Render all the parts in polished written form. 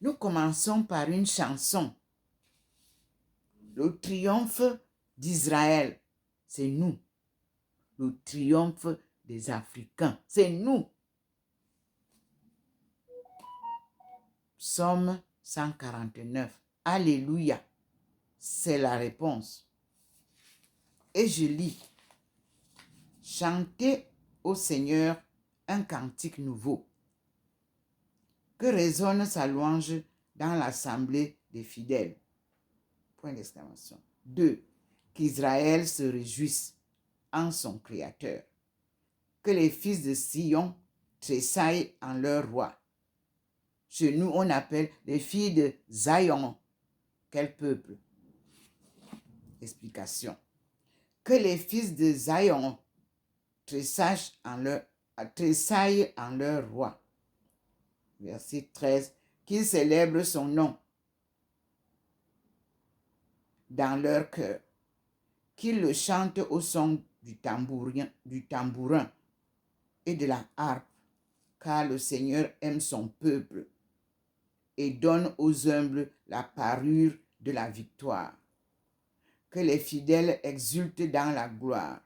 Nous commençons par une chanson. Le triomphe d'Israël, c'est nous. Le triomphe des Africains, c'est nous. Psaume 149. Alléluia. C'est la réponse. Et je lis. Chantez au Seigneur un cantique nouveau. Que résonne sa louange dans l'assemblée des fidèles. Point d'exclamation. 2. Qu'Israël se réjouisse en son Créateur. Que les fils de Sion tressaillent en leur roi. Chez nous, on appelle les filles de Zion. Quel peuple? Explication. Que les fils de Zion tressaillent en leur roi. Verset 13. Qu'ils célèbrent son nom dans leur cœur. Qu'ils le chantent au son du tambourin et de la harpe, car le Seigneur aime son peuple et donne aux humbles la parure de la victoire. Que les fidèles exultent dans la gloire,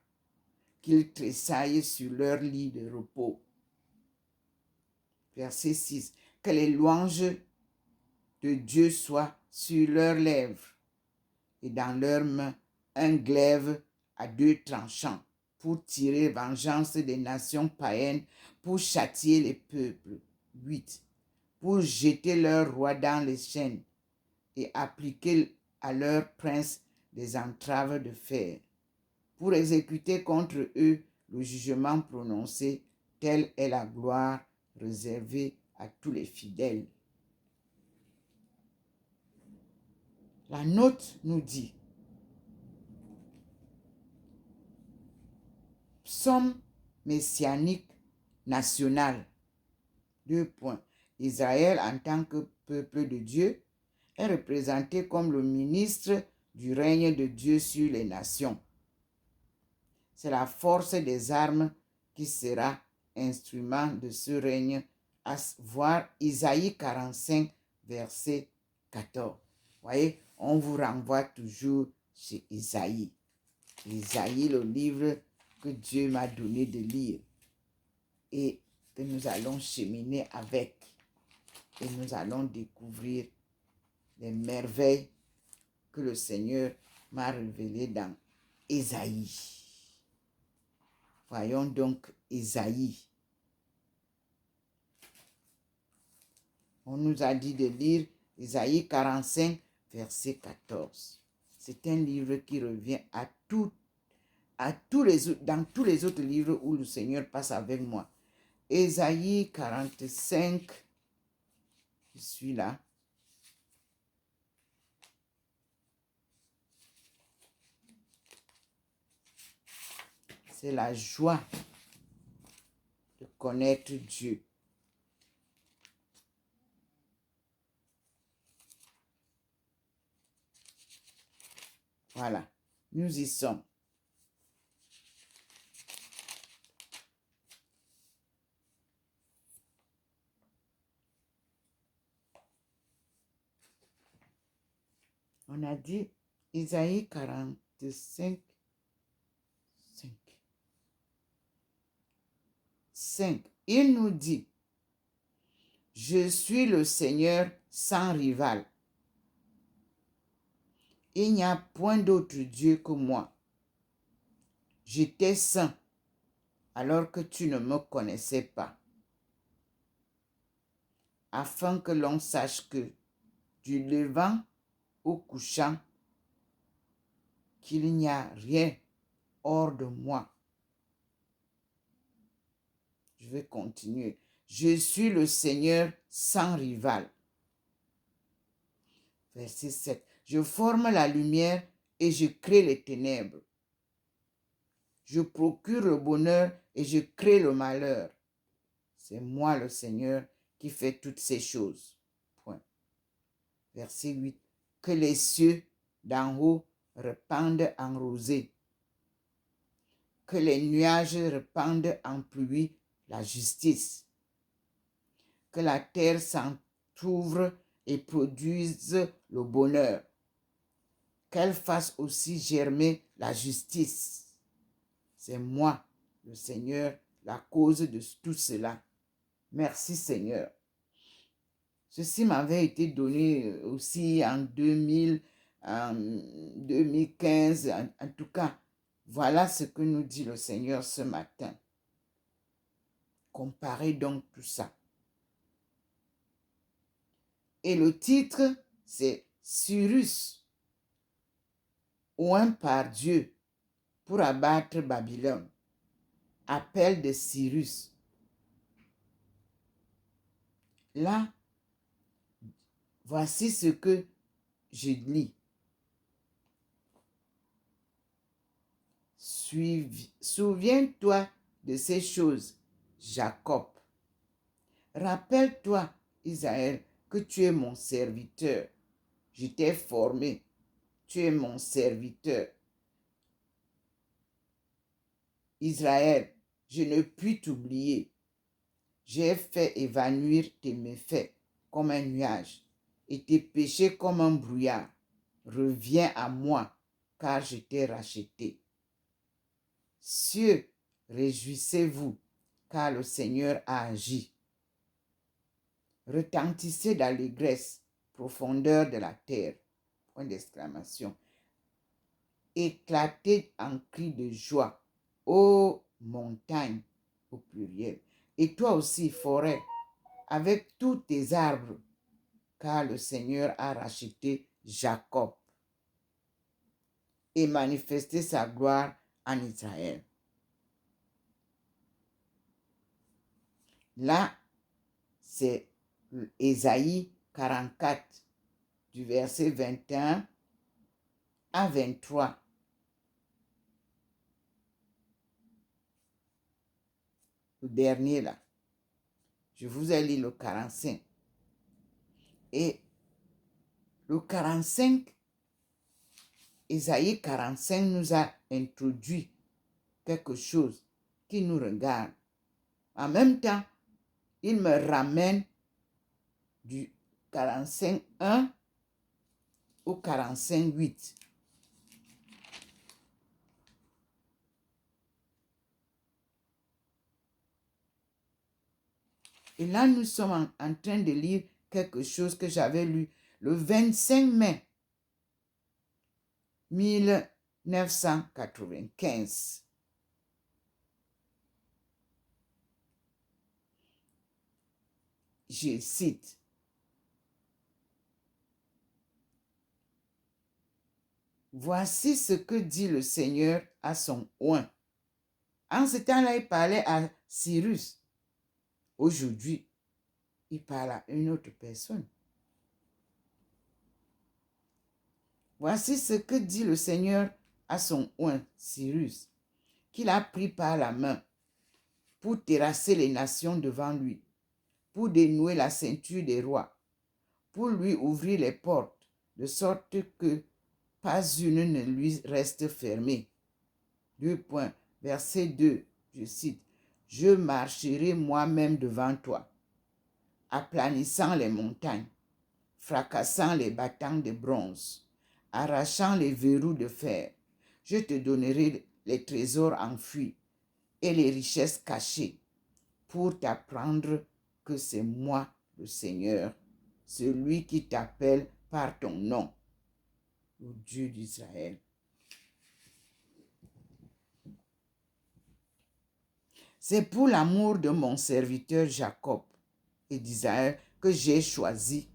qu'ils tressaillent sur leur lit de repos. Verset 6. Que les louanges de Dieu soient sur leurs lèvres et dans leurs mains un glaive à 2 tranchants pour tirer vengeance des nations païennes, pour châtier les peuples. 8. Pour jeter leurs rois dans les chaînes et appliquer à leurs princes des entraves de fer, pour exécuter contre eux le jugement prononcé. Telle est la gloire réservée à tous les fidèles. La note nous dit: Psaume messianique national. 2 points. Israël, en tant que peuple de Dieu, est représenté comme le ministre du règne de Dieu sur les nations. C'est la force des armes qui sera instrument de ce règne, à voir Isaïe 45, verset 14. Voyez, on vous renvoie toujours chez Isaïe. Isaïe, le livre que Dieu m'a donné de lire et que nous allons cheminer avec. Et nous allons découvrir les merveilles que le Seigneur m'a révélées dans Isaïe. Voyons donc Isaïe. On nous a dit de lire Isaïe 45, verset 14. C'est un livre qui revient dans tous les autres livres où le Seigneur passe avec moi. Isaïe 45, je suis là. C'est la joie de connaître Dieu. Voilà, nous y sommes. On a dit Isaïe 45, 5. Il nous dit: Je suis le Seigneur sans rival. Il n'y a point d'autre Dieu que moi. J'étais saint alors que tu ne me connaissais pas, afin que l'on sache que du levant au couchant, qu'il n'y a rien hors de moi. Je vais continuer. Je suis le Seigneur sans rival. Verset 7. Je forme la lumière et je crée les ténèbres. Je procure le bonheur et je crée le malheur. C'est moi le Seigneur qui fais toutes ces choses. Point. Verset 8. Que les cieux d'en haut répandent en rosée. Que les nuages répandent en pluie la justice. Que la terre s'entr'ouvre et produisent le bonheur. Qu'elle fasse aussi germer la justice. C'est moi, le Seigneur, la cause de tout cela. Merci Seigneur. Ceci m'avait été donné aussi en 2015. En tout cas, voilà ce que nous dit le Seigneur ce matin. Comparez donc tout ça. Et le titre, c'est Cyrus, oint par Dieu pour abattre Babylone. Appel de Cyrus. Là, voici ce que je lis. Souviens-toi de ces choses, Jacob. Rappelle-toi, Israël, que tu es mon serviteur. Je t'ai formé. Tu es mon serviteur. Israël, je ne puis t'oublier. J'ai fait évanouir tes méfaits comme un nuage et tes péchés comme un brouillard. Reviens à moi, car je t'ai racheté. Cieux, réjouissez-vous, car le Seigneur a agi. Retentissez d'allégresse, profondeur de la terre. Point d'exclamation. Éclatez en cris de joie, ô montagne, au pluriel. Et toi aussi, forêt, avec tous tes arbres, car le Seigneur a racheté Jacob et manifesté sa gloire en Israël. Là, c'est Ésaïe 44, du verset 21 à 23. Le dernier là. Je vous ai lu le 45. Et le 45, Ésaïe 45 nous a introduit quelque chose qui nous regarde. En même temps, il me ramène du 45.1 au 45.8. Et là, nous sommes en train de lire quelque chose que j'avais lu le 25 mai 1995. Je cite. Voici ce que dit le Seigneur à son oint. En ce temps-là, il parlait à Cyrus. Aujourd'hui, il parle à une autre personne. Voici ce que dit le Seigneur à son oint, Cyrus, qu'il a pris par la main pour terrasser les nations devant lui, pour dénouer la ceinture des rois, pour lui ouvrir les portes, de sorte que pas une ne lui reste fermée. Verset 2, je cite, « Je marcherai moi-même devant toi, aplanissant les montagnes, fracassant les battants de bronze, arrachant les verrous de fer. Je te donnerai les trésors enfuis et les richesses cachées pour t'apprendre que c'est moi le Seigneur, celui qui t'appelle par ton nom, le Dieu d'Israël. » C'est pour l'amour de mon serviteur Jacob et d'Israël que j'ai choisi,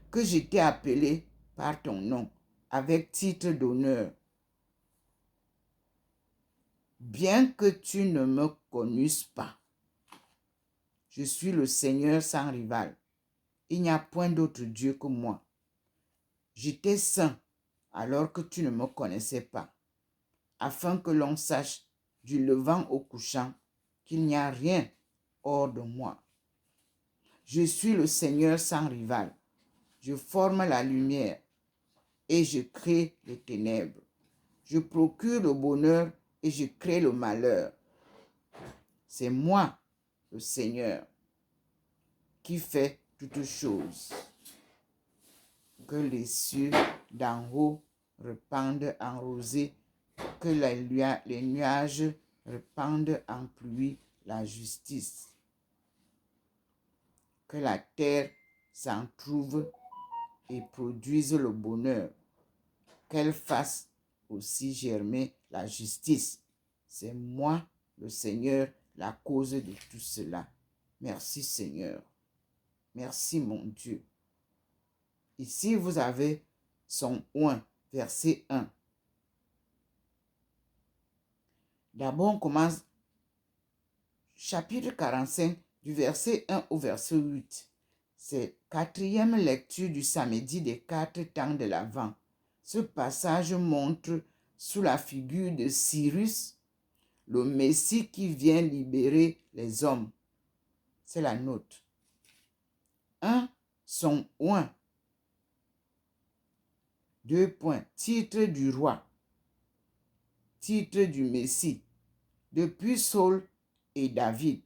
que je t'ai appelé par ton nom, avec titre d'honneur. Bien que tu ne me connusses pas, je suis le Seigneur sans rival. Il n'y a point d'autre Dieu que moi. J'étais saint alors que tu ne me connaissais pas, afin que l'on sache du levant au couchant qu'il n'y a rien hors de moi. Je suis le Seigneur sans rival. Je forme la lumière et je crée les ténèbres. Je procure le bonheur et je crée le malheur. C'est moi, le Seigneur, qui fait toutes choses. que les cieux d'en haut répandent en rosée, que les nuages répandent en pluie la justice, que la terre s'en trouve et produise le bonheur, qu'elle fasse aussi germer la justice. C'est moi, le Seigneur, la cause de tout cela. Merci Seigneur. Merci mon Dieu. Ici, vous avez son 1, verset 1. D'abord, on commence chapitre 45 du verset 1 au verset 8. C'est quatrième lecture du samedi des 4 temps de l'Avent. Ce passage montre sous la figure de Cyrus le Messie qui vient libérer les hommes. C'est la note. 1. Son 1. 2 points. Titre du roi. Titre du Messie. Depuis Saul et David.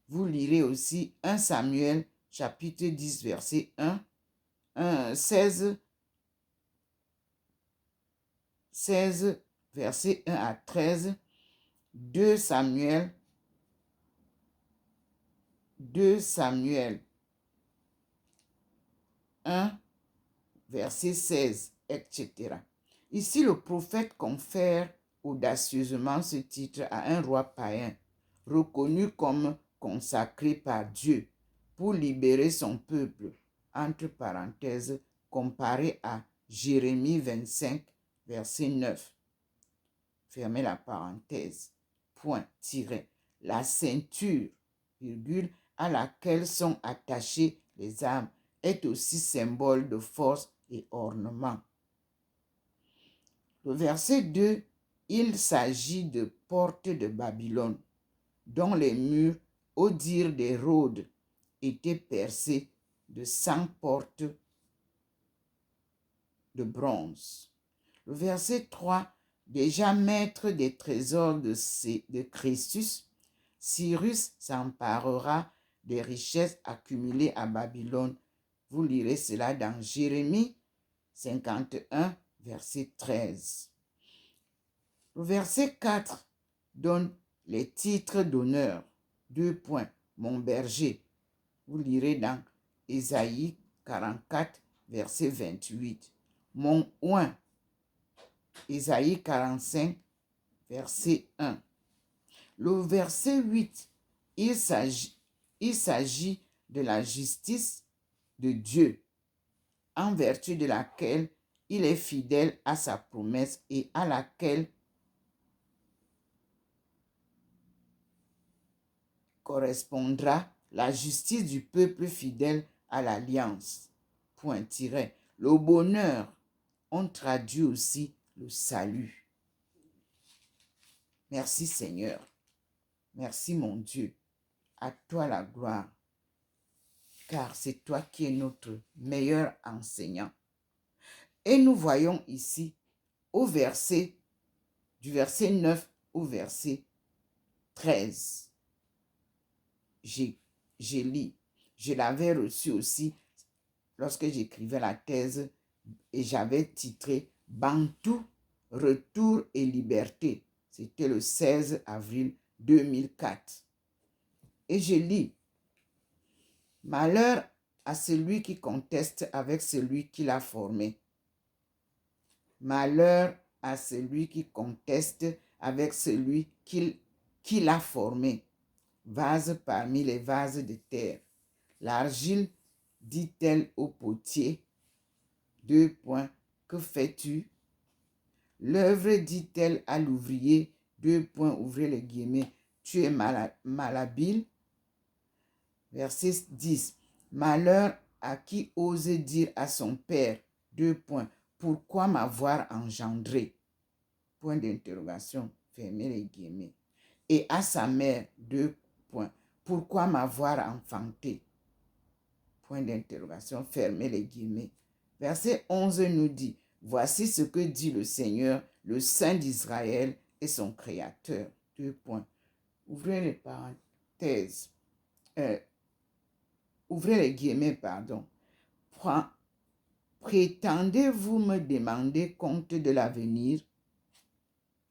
Vous lirez aussi 1 Samuel chapitre 10 verset 1, 16 verset 1 à 13, 2 Samuel 1 verset 16, etc. Ici, le prophète confère audacieusement ce titre à un roi païen, reconnu comme consacré par Dieu pour libérer son peuple, entre parenthèses, comparé à Jérémie 25, verset 9. Fermez la parenthèse. Point, tiré. La ceinture, virgule, à laquelle sont attachées les armes est aussi symbole de force et ornement. Le verset 2, il s'agit de portes de Babylone, dont les murs, au dire d'Hérode, étaient percés de 100 portes de bronze. Le verset 3, déjà maître des trésors de Crésus, Cyrus s'emparera des richesses accumulées à Babylone. Vous lirez cela dans Jérémie 51, verset 13. Le verset 4 donne les titres d'honneur. 2 points. Mon berger. Vous lirez dans Ésaïe 44, verset 28. Mon oint. Ésaïe 45, verset 1. Le verset 8, il s'agit de la justice de Dieu, en vertu de laquelle il est fidèle à sa promesse et à laquelle correspondra la justice du peuple fidèle à l'alliance. Point tiré. Le bonheur, on traduit aussi le salut. Merci Seigneur. Merci mon Dieu. À toi la gloire. Car c'est toi qui es notre meilleur enseignant. Et nous voyons ici du verset 9 au verset 13. J'ai lu. Je l'avais reçu aussi lorsque j'écrivais la thèse et j'avais titré Bantou, retour et liberté. C'était le 16 avril 2004. Et je lis: malheur à celui qui conteste avec celui qui l'a formé. Malheur à celui qui conteste avec celui qui l'a formé. Vase parmi les vases de terre. L'argile dit-elle au potier, 2 points, que fais-tu? L'œuvre dit-elle à l'ouvrier, 2 points, ouvrez les guillemets, tu es malhabile. Verset 10. Malheur à qui ose dire à son père, 2 points, pourquoi m'avoir engendré? Point d'interrogation, fermez les guillemets. Et à sa mère, 2 points, pourquoi m'avoir enfanté? Point d'interrogation, fermez les guillemets. Verset 11 nous dit, voici ce que dit le Seigneur, le Saint d'Israël et son Créateur. 2 points. Ouvrez les parenthèses. Ouvrez les guillemets, pardon. Prétendez-vous me demander compte de l'avenir,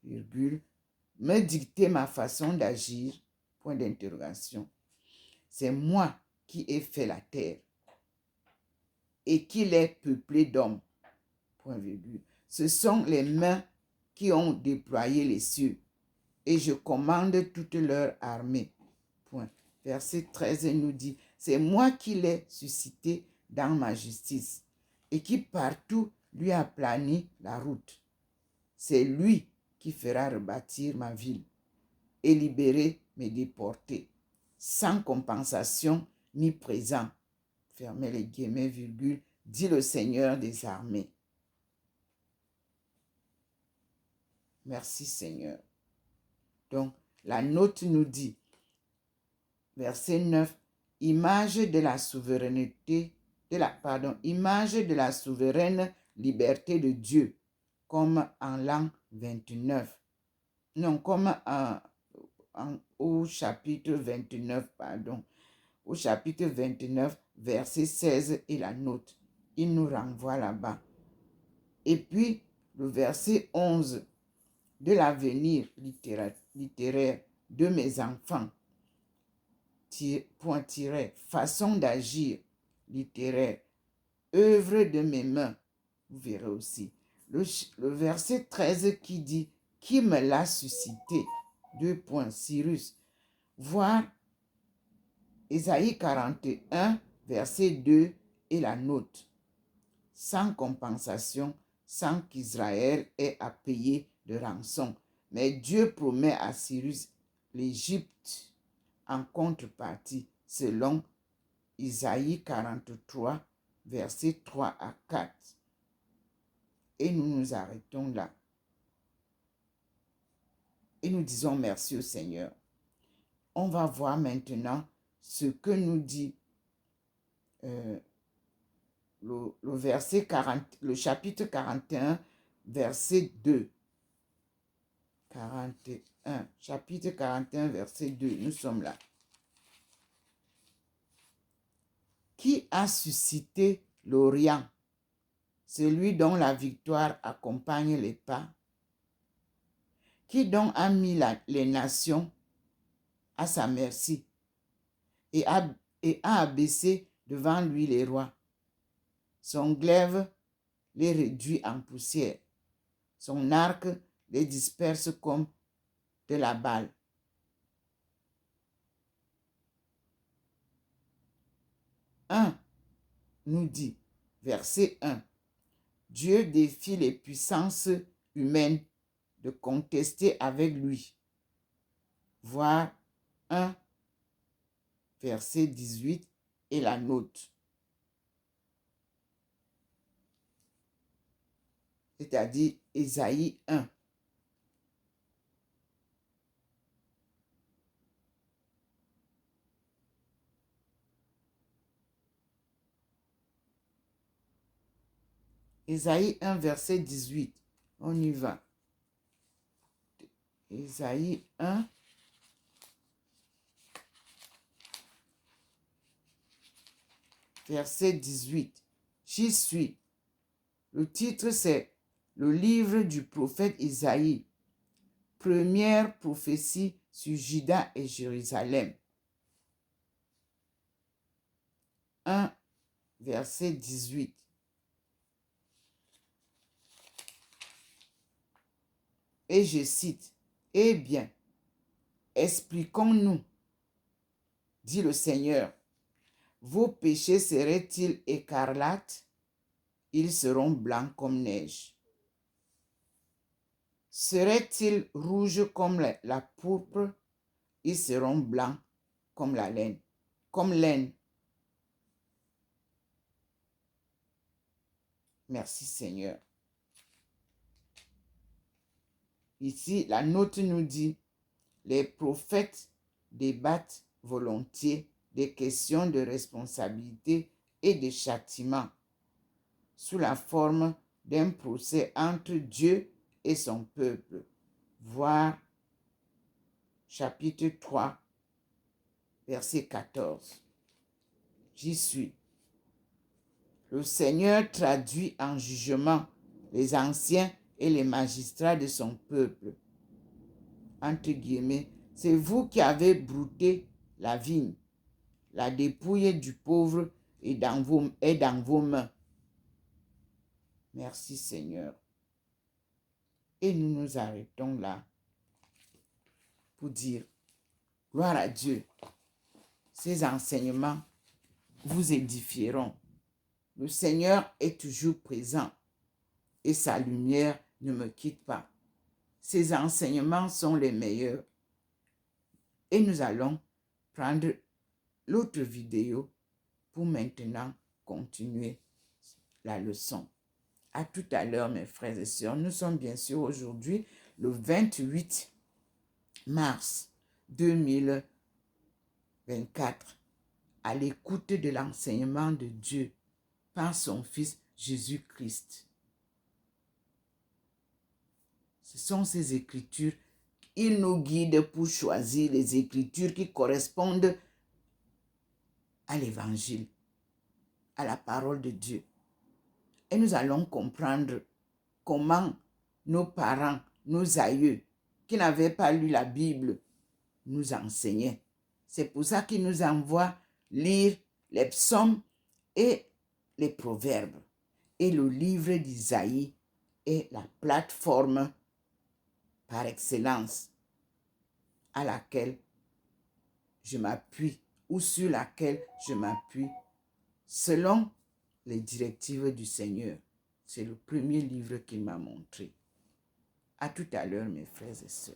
virgule, me dicter ma façon d'agir, point d'interrogation. C'est moi qui ai fait la terre et qui l'ai peuplée d'hommes, point virgule. Ce sont les mains qui ont déployé les cieux et je commande toute leur armée. Point. Verset 13 nous dit, c'est moi qui l'ai suscité dans ma justice et qui partout lui a plani la route. C'est lui qui fera rebâtir ma ville et libérer mes déportés, sans compensation ni présent. Fermez les guillemets, virgule, dit le Seigneur des armées. Merci Seigneur. Donc, la note nous dit, verset 9, image de la souveraineté, image de la souveraine liberté de Dieu, comme en l'an 29. Non, comme au chapitre 29, au chapitre 29, verset 16 et la note. Il nous renvoie là-bas. Et puis, le verset 11 de l'avenir littéraire de mes enfants, point tiré, façon d'agir littéraire, œuvre de mes mains, vous verrez aussi. Le verset 13 qui dit, qui me l'a suscité, Cyrus, voir Ésaïe 41, verset 2 et la note, sans compensation, sans qu'Israël ait à payer de rançon. Mais Dieu promet à Cyrus l'Égypte en contrepartie, selon Isaïe 43, versets 3 à 4. Et nous nous arrêtons là. Et nous disons merci au Seigneur. On va voir maintenant ce que nous dit le chapitre 41, verset 2. 41, chapitre 41, verset 2. Nous sommes là. Qui a suscité l'Orient, celui dont la victoire accompagne les pas? Qui donc a mis les nations à sa merci et a abaissé devant lui les rois? Son glaive les réduit en poussière, son arc les disperse comme de la balle. Nous dit, verset 1, Dieu défie les puissances humaines de contester avec lui. Voir 1, verset 18 et la note. C'est-à-dire Ésaïe 1. Ésaïe 1, verset 18. On y va. Ésaïe 1. Verset 18. J'y suis. Le titre, c'est le livre du prophète Isaïe. Première prophétie sur Juda et Jérusalem. 1, verset 18. Et je cite, « Eh bien, expliquons-nous, dit le Seigneur, vos péchés seraient-ils écarlates? Ils seront blancs comme neige. Seraient-ils rouges comme la pourpre? Ils seront blancs comme la laine, comme laine. » Merci Seigneur. Ici, la note nous dit, les prophètes débattent volontiers des questions de responsabilité et de châtiment sous la forme d'un procès entre Dieu et son peuple. Voir chapitre 3, verset 14. J'y suis. Le Seigneur traduit en jugement les anciens et les magistrats de son peuple. Entre guillemets, c'est vous qui avez brouté la vigne. La dépouille du pauvre est dans vos mains. Merci Seigneur. Et nous nous arrêtons là pour dire, gloire à Dieu, ces enseignements vous édifieront. Le Seigneur est toujours présent et sa lumière ne me quitte pas. Ces enseignements sont les meilleurs. Et nous allons prendre l'autre vidéo pour maintenant continuer la leçon. À tout à l'heure, mes frères et sœurs. Nous sommes bien sûr aujourd'hui le 28 mars 2024 à l'écoute de l'enseignement de Dieu par son Fils Jésus-Christ. Ce sont ces écritures. Il nous guide pour choisir les écritures qui correspondent à l'évangile, à la parole de Dieu. Et nous allons comprendre comment nos parents, nos aïeux, qui n'avaient pas lu la Bible, nous enseignaient. C'est pour ça qu'ils nous envoient lire les psaumes et les proverbes. Et le livre d'Isaïe est la plateforme par excellence à laquelle je m'appuie ou sur laquelle je m'appuie selon les directives du Seigneur. C'est le premier livre qu'il m'a montré. À tout à l'heure, mes frères et sœurs.